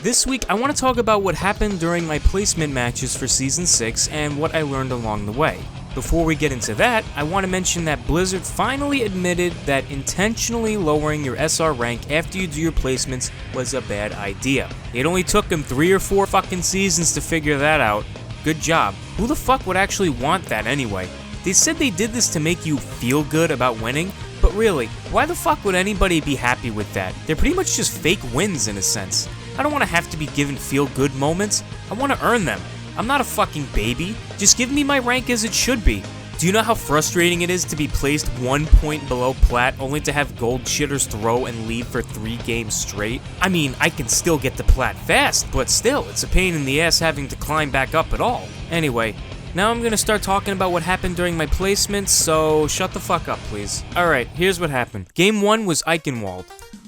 This week, I want to talk about what happened during my placement matches for Season 6 and what I learned along the way. Before we get into that, I want to mention that Blizzard finally admitted that intentionally lowering your SR rank after you do your placements was a bad idea. It only took them 3 or 4 fucking seasons to figure that out. Good job. Who the fuck would actually want that anyway? They said they did this to make you feel good about winning, but really, why the fuck would anybody be happy with that? They're pretty much just fake wins in a sense. I don't want to have to be given feel-good moments. I want to earn them. I'm not a fucking baby. Just give me my rank as it should be. Do you know how frustrating it is to be placed 1 point below plat only to have gold shitters throw and leave for 3 games straight? I mean, I can still get to plat fast, but still, it's a pain in the ass having to climb back up at all. Anyway, now I'm gonna start talking about what happened during my placements, so shut the fuck up, please. Alright, here's what happened. Game 1 was Eichenwald.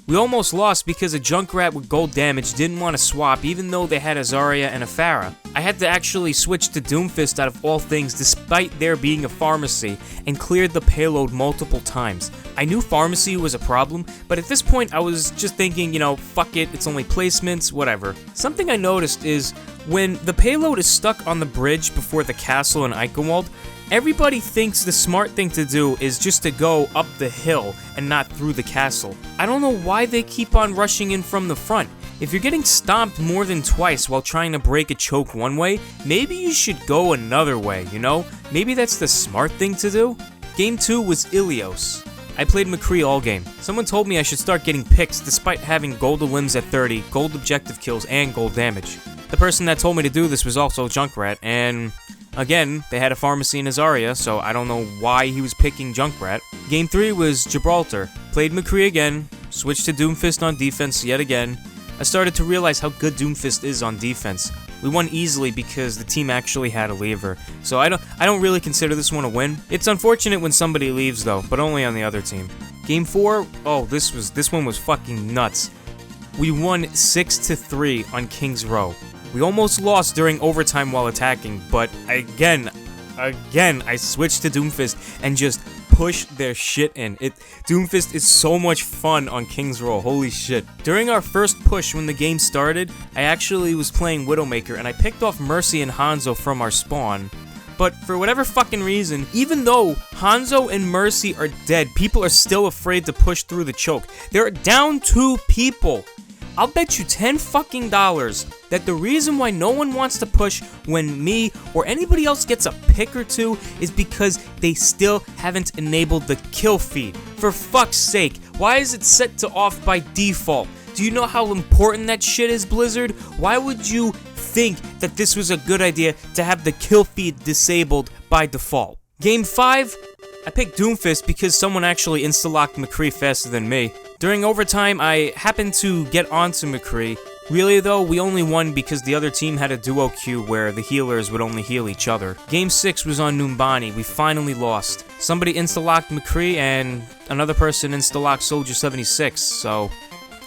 We almost lost because a Junkrat with gold damage didn't want to swap even though they had a Zarya and a Pharah. I had to actually switch to Doomfist out of all things despite there being a Pharmacy and cleared the payload multiple times. I knew Pharmacy was a problem, but at this point I was just thinking, you know, fuck it, it's only placements, whatever. Something I noticed is when the payload is stuck on the bridge before the castle in Eichenwald, everybody thinks the smart thing to do is just to go up the hill and not through the castle. I don't know why they keep on rushing in from the front. If you're getting stomped more than twice while trying to break a choke one way, maybe you should go another way, you know? Maybe that's the smart thing to do? Game 2 was Ilios. I played McCree all game. Someone told me I should start getting picks despite having gold limbs at 30, gold objective kills, and gold damage. The person that told me to do this was also Junkrat, and again, they had a Pharmacy in Zarya, so I don't know why he was picking Junkrat. Game 3 was Gibraltar. Played McCree again, switched to Doomfist on defense yet again. I started to realize how good Doomfist is on defense. We won easily because the team actually had a lever, so I don't really consider this one a win. It's unfortunate when somebody leaves though, but only on the other team. Game 4, oh, this one was fucking nuts. We won 6-3 on King's Row. We almost lost during overtime while attacking, but again, I switched to Doomfist and just pushed their shit in. Doomfist is so much fun on King's Row, holy shit. During our first push when the game started, I actually was playing Widowmaker and I picked off Mercy and Hanzo from our spawn. But for whatever fucking reason, even though Hanzo and Mercy are dead, people are still afraid to push through the choke. They're down 2 people. I'll bet you $10 fucking that the reason why no one wants to push when me or anybody else gets a pick or 2 is because they still haven't enabled the kill feed. For fuck's sake, why is it set to off by default? Do you know how important that shit is, Blizzard? Why would you think that this was a good idea to have the kill feed disabled by default? Game 5, I picked Doomfist because someone actually insta-locked McCree faster than me. During overtime, I happened to get onto McCree. Really though, we only won because the other team had a duo queue where the healers would only heal each other. Game 6 was on Numbani. We finally lost. Somebody insta-locked McCree and another person insta-locked Soldier 76, so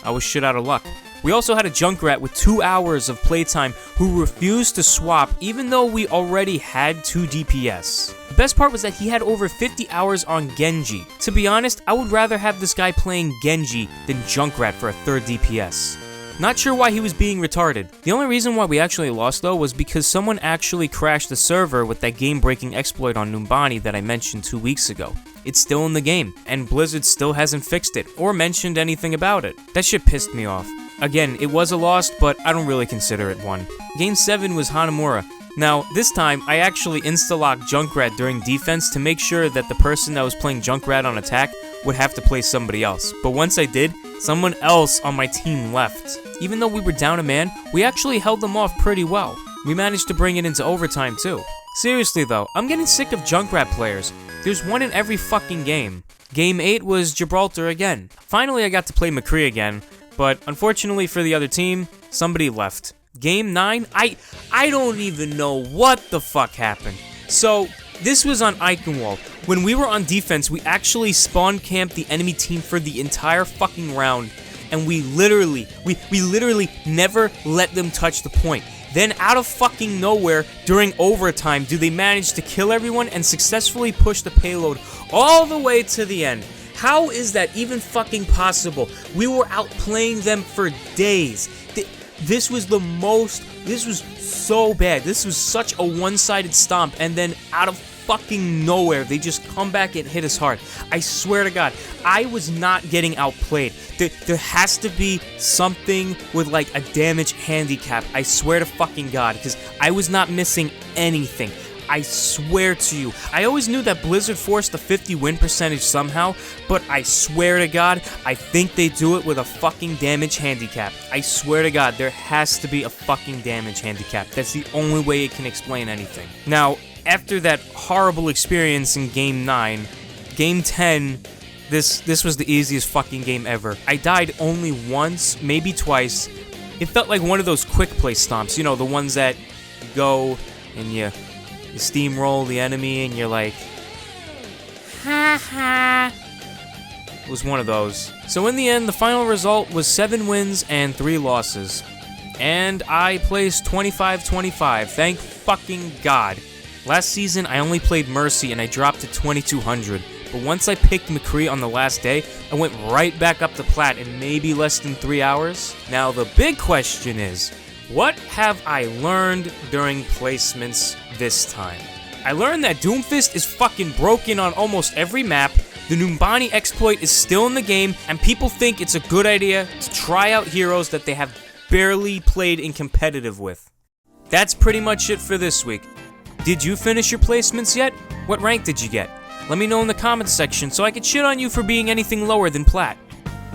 I was shit out of luck. We also had a Junkrat with 2 hours of playtime who refused to swap even though we already had 2 DPS. The best part was that he had over 50 hours on Genji. To be honest, I would rather have this guy playing Genji than Junkrat for a 3rd DPS. Not sure why he was being retarded. The only reason why we actually lost though was because someone actually crashed the server with that game-breaking exploit on Numbani that I mentioned 2 weeks ago. It's still in the game, and Blizzard still hasn't fixed it or mentioned anything about it. That shit pissed me off. Again, it was a loss, but I don't really consider it one. Game 7 was Hanamura. Now, this time, I actually insta-locked Junkrat during defense to make sure that the person that was playing Junkrat on attack would have to play somebody else. But once I did, someone else on my team left. Even though we were down a man, we actually held them off pretty well. We managed to bring it into overtime too. Seriously though, I'm getting sick of Junkrat players. There's one in every fucking game. Game 8 was Gibraltar again. Finally I got to play McCree again, but unfortunately for the other team, somebody left. Game 9, I don't even know what the fuck happened. So, this was on Eichenwald. When we were on defense, we actually spawn camped the enemy team for the entire fucking round, and we literally never let them touch the point. Then out of fucking nowhere, during overtime, do they manage to kill everyone and successfully push the payload all the way to the end. How is that even fucking possible? We were outplaying them for days. This was so bad. This was such a one-sided stomp, and then out of fucking nowhere, they just come back and hit us hard. I swear to God, I was not getting outplayed. There has to be something with like a damage handicap. I swear to fucking God, because I was not missing anything. I swear to you. I always knew that Blizzard forced a 50 win percentage somehow, but I swear to God, I think they do it with a fucking damage handicap. I swear to God, there has to be a fucking damage handicap. That's the only way it can explain anything. Now, after that horrible experience in Game 9, Game 10, this was the easiest fucking game ever. I died only once, maybe twice. It felt like one of those quick play stomps, you know, the ones that go and you steamroll the enemy and you're like, ha ha. It was one of those. So in the end, the final result was 7 wins and 3 losses. And I placed 25-25, thank fucking God. Last season, I only played Mercy and I dropped to 2200. But once I picked McCree on the last day, I went right back up to Plat in maybe less than 3 hours. Now the big question is, what have I learned during placements this time? I learned that Doomfist is fucking broken on almost every map, the Numbani exploit is still in the game, and people think it's a good idea to try out heroes that they have barely played in competitive with. That's pretty much it for this week. Did you finish your placements yet? What rank did you get? Let me know in the comments section so I could shit on you for being anything lower than Plat.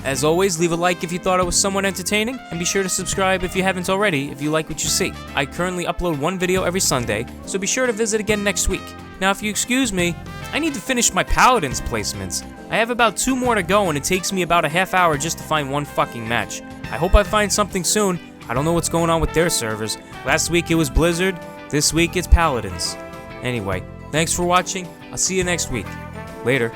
As always, leave a like if you thought it was somewhat entertaining, and be sure to subscribe if you haven't already if you like what you see. I currently upload 1 video every Sunday, so be sure to visit again next week. Now if you excuse me, I need to finish my Paladins placements. I have about 2 more to go and it takes me about a half hour just to find one fucking match. I hope I find something soon. I don't know what's going on with their servers. Last week it was Blizzard, this week it's Paladins. Anyway, thanks for watching, I'll see you next week. Later.